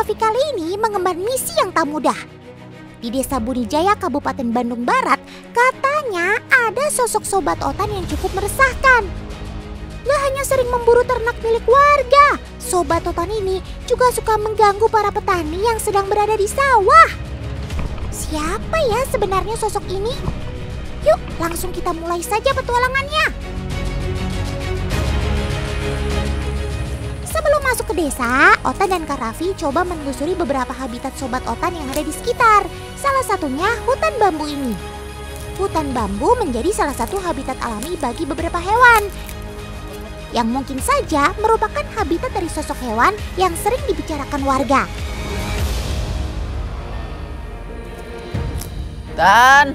Raffi kali ini mengemban misi yang tak mudah. Di Desa Bunijaya, Kabupaten Bandung Barat, katanya ada sosok sobat otan yang cukup meresahkan. Gak hanya sering memburu ternak milik warga, sobat otan ini juga suka mengganggu para petani yang sedang berada di sawah. Siapa ya sebenarnya sosok ini? Yuk, langsung kita mulai saja petualangannya. Sebelum masuk ke desa, Otan dan Kak Raffi coba menelusuri beberapa habitat sobat otan yang ada di sekitar. Salah satunya hutan bambu ini. Hutan bambu menjadi salah satu habitat alami bagi beberapa hewan, yang mungkin saja merupakan habitat dari sosok hewan yang sering dibicarakan warga. Tan!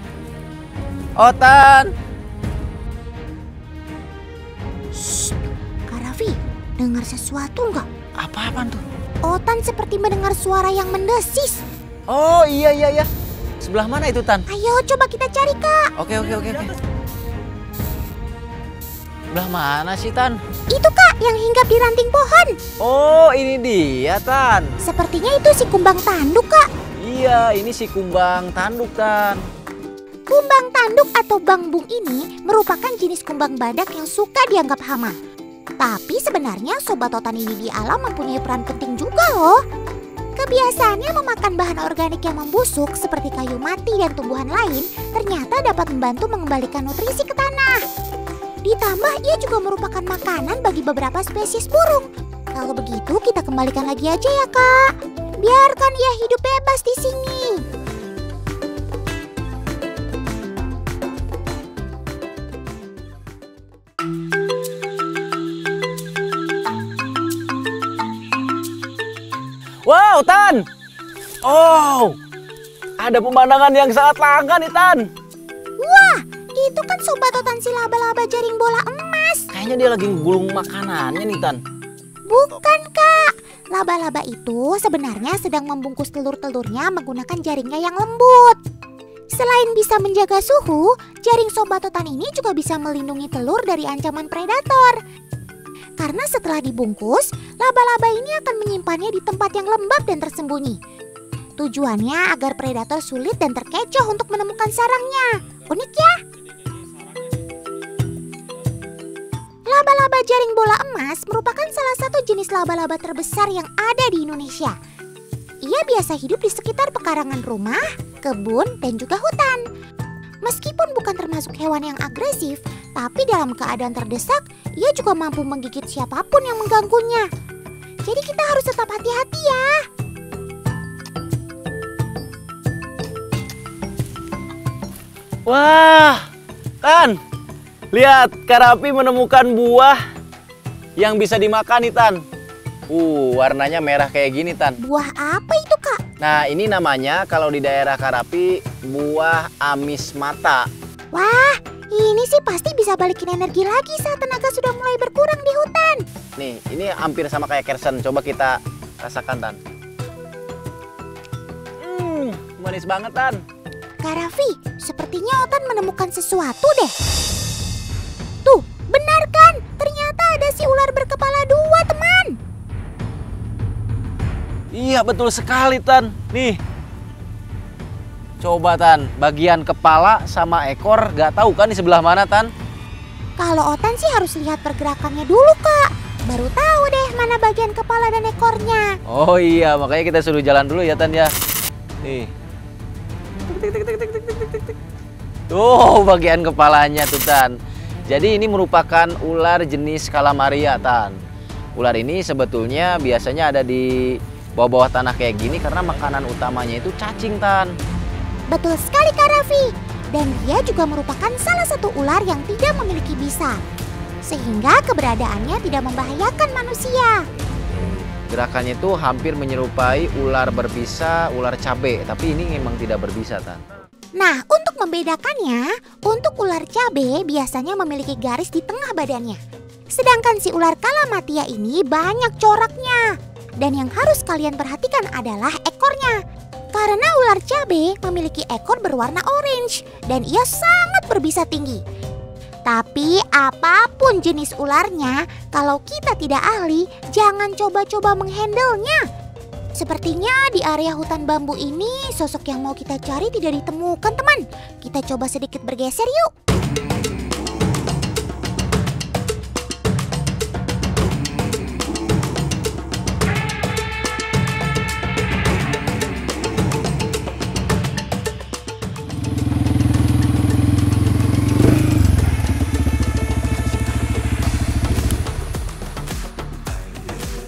Oh Tan! Shh, Kak Raffi, dengar sesuatu nggak? Apa-apaan tuh? Otan seperti mendengar suara yang mendesis. Oh iya. Sebelah mana itu Tan? Ayo coba kita cari, Kak. Oke. Sebelah mana sih Tan? Itu, Kak, yang hinggap di ranting pohon. Oh ini dia Tan. Sepertinya itu si kumbang tanduk, Kak. Iya ini si kumbang tanduk Tan. Kumbang tanduk atau bangbung ini merupakan jenis kumbang badak yang suka dianggap hama. Tapi sebenarnya sobat otan ini di alam mempunyai peran penting juga loh. Kebiasaannya memakan bahan organik yang membusuk seperti kayu mati dan tumbuhan lain ternyata dapat membantu mengembalikan nutrisi ke tanah. Ditambah ia juga merupakan makanan bagi beberapa spesies burung. Kalau begitu kita kembalikan lagi aja ya, Kak. Biarkan ia hidup bebas di sini. Wow Tan! Oh, ada pemandangan yang sangat langka nih Tan. Wah, itu kan sobat otan si laba-laba jaring bola emas. Kayaknya dia lagi ngegulung makanannya nih Tan. Bukan, Kak. Laba-laba itu sebenarnya sedang membungkus telur-telurnya menggunakan jaringnya yang lembut. Selain bisa menjaga suhu, jaring sobat otan ini juga bisa melindungi telur dari ancaman predator. Karena setelah dibungkus, laba-laba ini akan menyimpannya di tempat yang lembab dan tersembunyi. Tujuannya agar predator sulit dan terkecoh untuk menemukan sarangnya. Unik ya? Laba-laba jaring bola emas merupakan salah satu jenis laba-laba terbesar yang ada di Indonesia. Ia biasa hidup di sekitar pekarangan rumah, kebun, dan juga hutan. Meskipun bukan termasuk hewan yang agresif, tapi dalam keadaan terdesak, ia juga mampu menggigit siapapun yang mengganggunya. Jadi kita harus tetap hati-hati ya. Wah, Tan, lihat Kak Raffi menemukan buah yang bisa dimakan nih Tan. Warnanya merah kayak gini Tan. Buah apa itu, Kak? Nah ini namanya kalau di daerah Kak Raffi buah amis mata. Wah, ini sih pasti bisa balikin energi lagi saat tenaga sudah mulai berkurang di hutan. Nih, ini hampir sama kayak kersen. Coba kita rasakan, Tan. Manis banget, Tan. Kak Raffi, sepertinya Otan menemukan sesuatu deh. Tuh, benar kan? Ternyata ada si ular berkepala dua, teman. Iya, betul sekali, Tan. Nih. Coba, Tan. Bagian kepala sama ekor gak tahu kan di sebelah mana, Tan? Kalau Otan sih harus lihat pergerakannya dulu, Kak. Baru tahu deh mana bagian kepala dan ekornya. Oh iya, makanya kita suruh jalan dulu ya, Tan ya. Nih. Tuh, bagian kepalanya tuh, Tan. Jadi ini merupakan ular jenis Calamaria, Tan. Ular ini sebetulnya biasanya ada di bawah-bawah tanah kayak gini karena makanan utamanya itu cacing, Tan. Betul sekali, Kak Raffi. Dan dia juga merupakan salah satu ular yang tidak memiliki bisa, sehingga keberadaannya tidak membahayakan manusia. Gerakannya itu hampir menyerupai ular berbisa, ular cabe, tapi ini memang tidak berbisa, Tan. Nah, untuk membedakannya, untuk ular cabe biasanya memiliki garis di tengah badannya. Sedangkan si ular Calamatia ini banyak coraknya. Dan yang harus kalian perhatikan adalah ekornya. Karena ular cabe memiliki ekor berwarna orange dan ia sangat berbisa tinggi. Tapi apapun jenis ularnya, kalau kita tidak ahli, jangan coba-coba menghandlenya. Sepertinya di area hutan bambu ini sosok yang mau kita cari tidak ditemukan, teman. Kita coba sedikit bergeser yuk.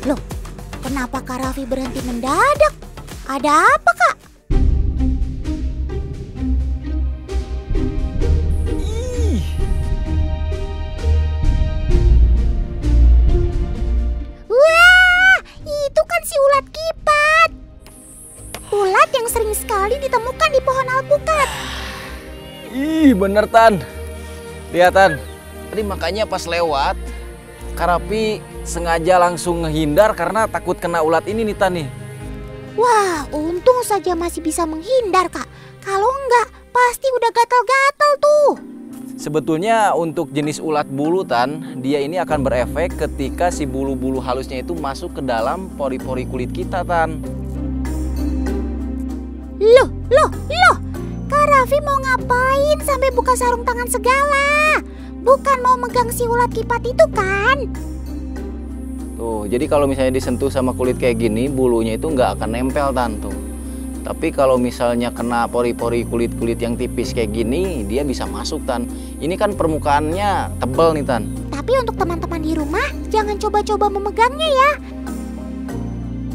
Loh, kenapa Kak Raffi berhenti mendadak? Ada apa, Kak? Wah, itu kan si ulat kipat. Ulat yang sering sekali ditemukan di pohon alpukat. Ih, bener Tan. Lihat Tan, tadi makanya pas lewat, Kak Raffi sengaja langsung ngehindar karena takut kena ulat ini nih Tan nih. Wah, untung saja masih bisa menghindar, Kak. Kalau enggak, pasti udah gatal-gatal tuh. Sebetulnya untuk jenis ulat bulu Tan, dia ini akan berefek ketika si bulu-bulu halusnya itu masuk ke dalam pori-pori kulit kita Tan. Loh. Kak Raffi mau ngapain sampai buka sarung tangan segala? Bukan mau megang si ulat kipat itu kan? Tuh, jadi kalau misalnya disentuh sama kulit kayak gini, bulunya itu nggak akan nempel Tan tuh. Tapi kalau misalnya kena pori-pori kulit-kulit yang tipis kayak gini, dia bisa masuk Tan. Ini kan permukaannya tebal nih Tan. Tapi untuk teman-teman di rumah, jangan coba-coba memegangnya ya.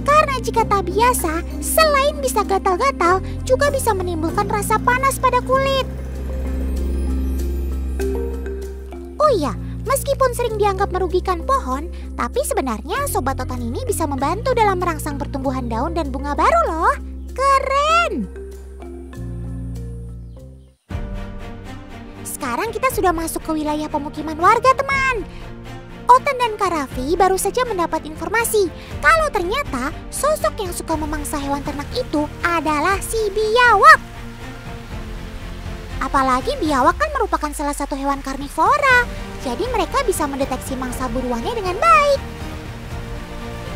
Karena jika tak biasa, selain bisa gatal-gatal, juga bisa menimbulkan rasa panas pada kulit. Oh iya, meskipun sering dianggap merugikan pohon, tapi sebenarnya Sobat Totan ini bisa membantu dalam merangsang pertumbuhan daun dan bunga baru loh. Keren! Sekarang kita sudah masuk ke wilayah pemukiman warga, teman. Otan dan Kak Raffi baru saja mendapat informasi kalau ternyata sosok yang suka memangsa hewan ternak itu adalah si biawak. Apalagi biawak kan merupakan salah satu hewan karnivora, jadi mereka bisa mendeteksi mangsa buruannya dengan baik.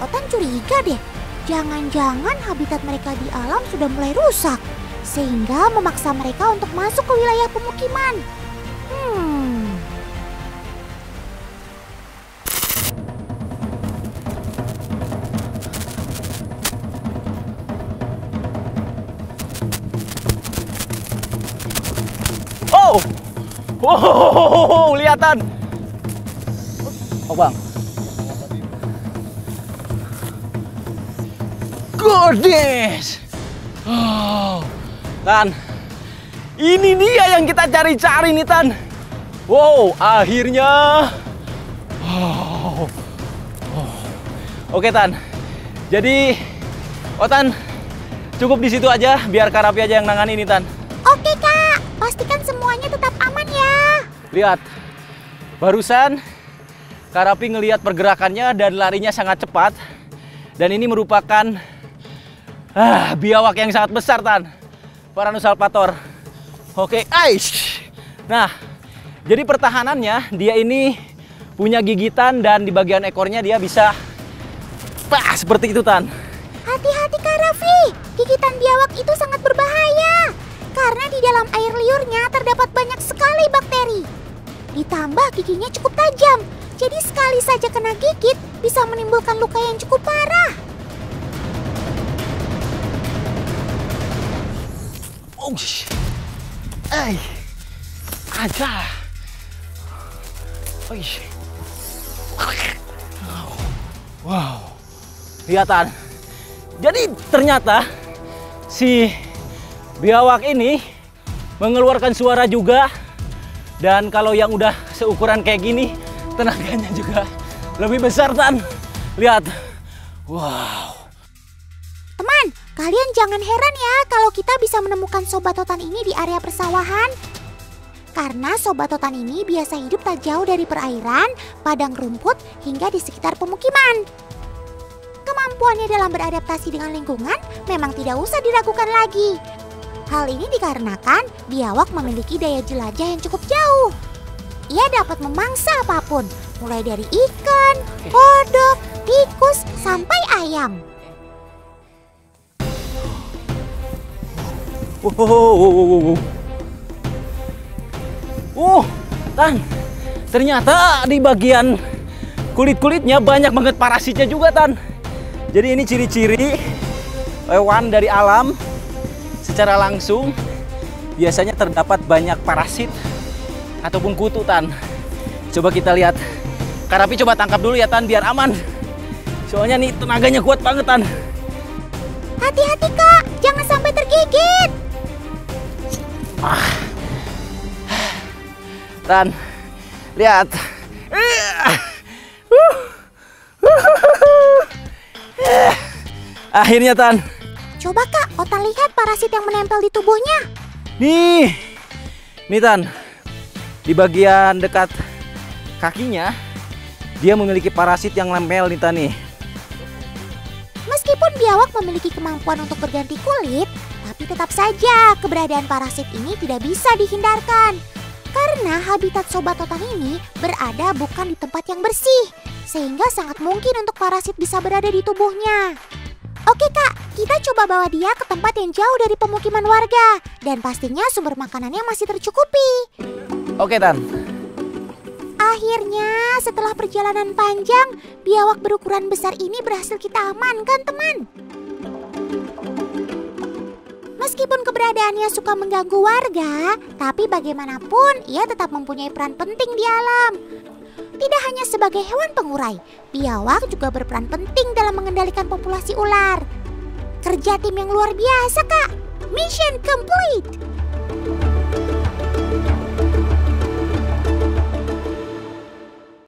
Otan curiga deh, jangan-jangan habitat mereka di alam sudah mulai rusak, sehingga memaksa mereka untuk masuk ke wilayah pemukiman. Wow, lihatan. Oh bang. Goodness. Oh, Tan. Ini dia yang kita cari-cari nih Tan. Wow, akhirnya. Oke Tan. Jadi, Tan, cukup di situ aja. Biar Kak Raffi aja yang nangani ini Tan. Oke Kak, pastikan semuanya tetap aman ya. Lihat, barusan Kak Raffi ngelihat pergerakannya dan larinya sangat cepat. Dan ini merupakan biawak yang sangat besar Tan. Paranusalpator. Oke, aish. Nah, jadi pertahanannya dia ini punya gigitan dan di bagian ekornya dia bisa seperti itu Tan. Hati-hati Kak Raffi, gigitan biawak itu sangat berbahaya. Karena di dalam air liurnya terdapat banyak sekali bakteri. Ditambah giginya cukup tajam, jadi sekali saja kena gigit bisa menimbulkan luka yang cukup parah. Aja. Wow. Lihatan. Jadi ternyata si biawak ini mengeluarkan suara juga. Dan kalau yang udah seukuran kayak gini, tenaganya juga lebih besar Tan. Lihat. Wow. Teman, kalian jangan heran ya kalau kita bisa menemukan Sobat Totan ini di area persawahan. Karena Sobat Totan ini biasa hidup tak jauh dari perairan, padang rumput, hingga di sekitar pemukiman. Kemampuannya dalam beradaptasi dengan lingkungan memang tidak usah diragukan lagi. Hal ini dikarenakan biawak memiliki daya jelajah yang cukup jauh. Ia dapat memangsa apapun, mulai dari ikan, kodok, tikus, sampai ayam. Wow. Tan, ternyata di bagian kulit-kulitnya banyak banget parasitnya juga, Tan. Jadi ini ciri-ciri hewan dari alam secara langsung biasanya terdapat banyak parasit ataupun kutu, Tan. Coba kita lihat. Kak Raffi coba tangkap dulu ya, Tan, biar aman. Soalnya nih tenaganya kuat banget, Tan. Hati-hati Kak, jangan sampai tergigit. Tan, lihat. Akhirnya, Tan. Coba Kak, Otan lihat parasit yang menempel di tubuhnya. Nih, Tan. Di bagian dekat kakinya, dia memiliki parasit yang nempel nih, Tan nih. Meskipun biawak memiliki kemampuan untuk berganti kulit, tapi tetap saja keberadaan parasit ini tidak bisa dihindarkan. Karena habitat Sobat Totan ini berada bukan di tempat yang bersih, sehingga sangat mungkin untuk parasit bisa berada di tubuhnya. Oke Kak, kita coba bawa dia ke tempat yang jauh dari pemukiman warga, dan pastinya sumber makanannya masih tercukupi. Oke, Tan. Akhirnya, setelah perjalanan panjang, biawak berukuran besar ini berhasil kita amankan, teman. Meskipun keberadaannya suka mengganggu warga, tapi bagaimanapun ia tetap mempunyai peran penting di alam. Tidak hanya sebagai hewan pengurai, biawak juga berperan penting dalam mengendalikan populasi ular. Kerja tim yang luar biasa, Kak. Mission complete!